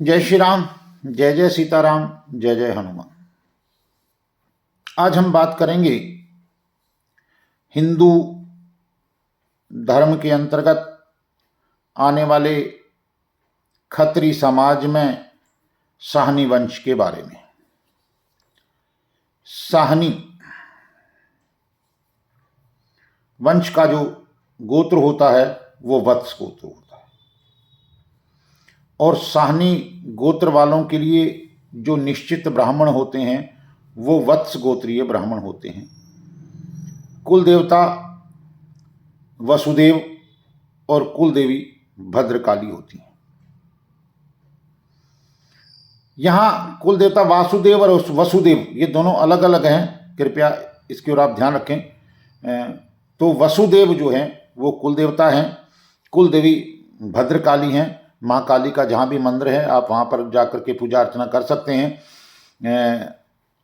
जय श्री राम, जय जय सीताराम, जय जय हनुमान। आज हम बात करेंगे हिंदू धर्म के अंतर्गत आने वाले खत्री समाज में साहनी वंश के बारे में। साहनी वंश का जो गोत्र होता है वो वत्स गोत्र होता है, और साहनी गोत्र वालों के लिए जो निश्चित ब्राह्मण होते हैं वो वत्स गोत्रीय ब्राह्मण होते हैं। कुल देवता वसुदेव और कुल देवी भद्रकाली होती हैं। यहाँ कुल देवता वासुदेव और वसुदेव ये दोनों अलग अलग हैं, कृपया इसकी ओर आप ध्यान रखें। तो वसुदेव जो हैं वो कुल देवता हैं, कुल देवी भद्रकाली हैं। माँ काली का जहाँ भी मंदिर है आप वहाँ पर जाकर के पूजा अर्चना कर सकते हैं।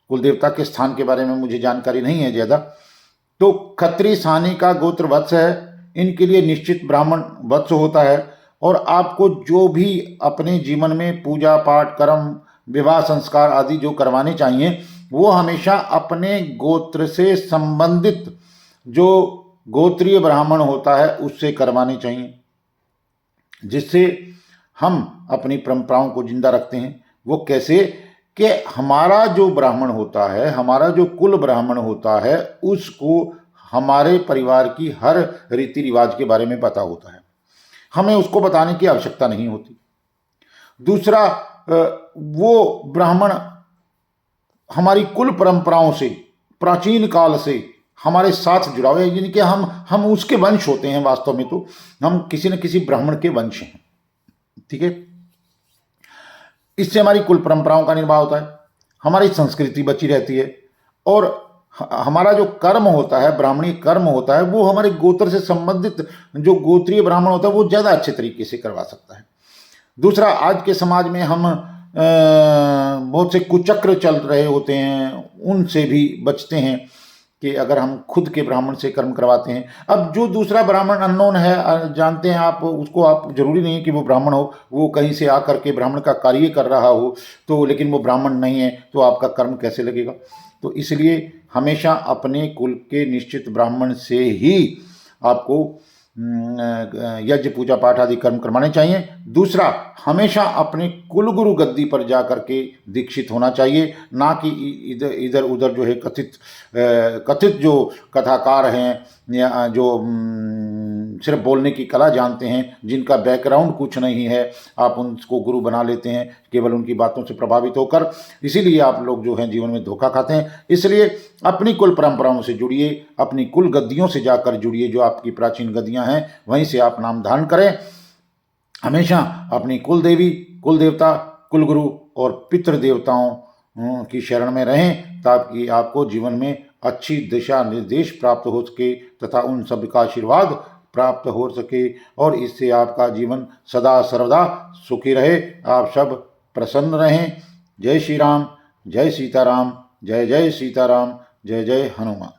कुल देवता के स्थान के बारे में मुझे जानकारी नहीं है ज़्यादा। तो खत्री साहनी का गोत्र वत्स है, इनके लिए निश्चित ब्राह्मण वत्स होता है। और आपको जो भी अपने जीवन में पूजा पाठ कर्म विवाह संस्कार आदि जो करवाने चाहिए वो हमेशा अपने गोत्र से संबंधित जो गोत्रीय ब्राह्मण होता है उससे करवाने चाहिए, जिससे हम अपनी परंपराओं को जिंदा रखते हैं। वो कैसे कि हमारा जो ब्राह्मण होता है, हमारा जो कुल ब्राह्मण होता है, उसको हमारे परिवार की हर रीति रिवाज के बारे में पता होता है, हमें उसको बताने की आवश्यकता नहीं होती। दूसरा, वो ब्राह्मण हमारी कुल परंपराओं से प्राचीन काल से हमारे साथ जुड़ा हुआ है, यानी कि हम उसके वंश होते हैं। वास्तव में तो हम किसी न किसी ब्राह्मण के वंश हैं, ठीक है। इससे हमारी कुल परंपराओं का निर्वाह होता है, हमारी संस्कृति बची रहती है, और हमारा जो कर्म होता है, ब्राह्मणी कर्म होता है, वो हमारे गोत्र से संबंधित जो गोत्रीय ब्राह्मण होता है वो ज़्यादा अच्छे तरीके से करवा सकता है। दूसरा, आज के समाज में हम बहुत से कुचक्र चल रहे होते हैं, उनसे भी बचते हैं कि अगर हम खुद के ब्राह्मण से कर्म करवाते हैं। अब जो दूसरा ब्राह्मण अननोन है, जानते हैं आप उसको, आप जरूरी नहीं है कि वो ब्राह्मण हो, वो कहीं से आकर के ब्राह्मण का कार्य कर रहा हो तो, लेकिन वो ब्राह्मण नहीं है तो आपका कर्म कैसे लगेगा। तो इसलिए हमेशा अपने कुल के निश्चित ब्राह्मण से ही आपको यज्ञ पूजा पाठ आदि कर्म करवाने चाहिए। दूसरा, हमेशा अपने कुल गुरु गद्दी पर जा करके दीक्षित होना चाहिए, ना कि इधर उधर जो है कथित जो कथाकार हैं या जो सिर्फ बोलने की कला जानते हैं, जिनका बैकग्राउंड कुछ नहीं है, आप उनको गुरु बना लेते हैं केवल उनकी बातों से प्रभावित होकर। इसीलिए आप लोग जो हैं जीवन में धोखा खाते हैं। इसलिए अपनी कुल परंपराओं से जुड़िए, अपनी कुल गद्दियों से जाकर जुड़िए, जो आपकी प्राचीन गद्दियां हैं वहीं से आप नाम धारण करें। हमेशा अपनी कुल देवी, कुल देवता, कुल गुरु और पितृ देवताओं की शरण में रहें, ताकि आपको जीवन में अच्छी दिशा निर्देश प्राप्त हो सके तथा उन सब का आशीर्वाद प्राप्त हो सके, और इससे आपका जीवन सदा सर्वदा सुखी रहे, आप सब प्रसन्न रहें। जय श्री राम, जय सीताराम, जय जय सीताराम, जय जय हनुमान।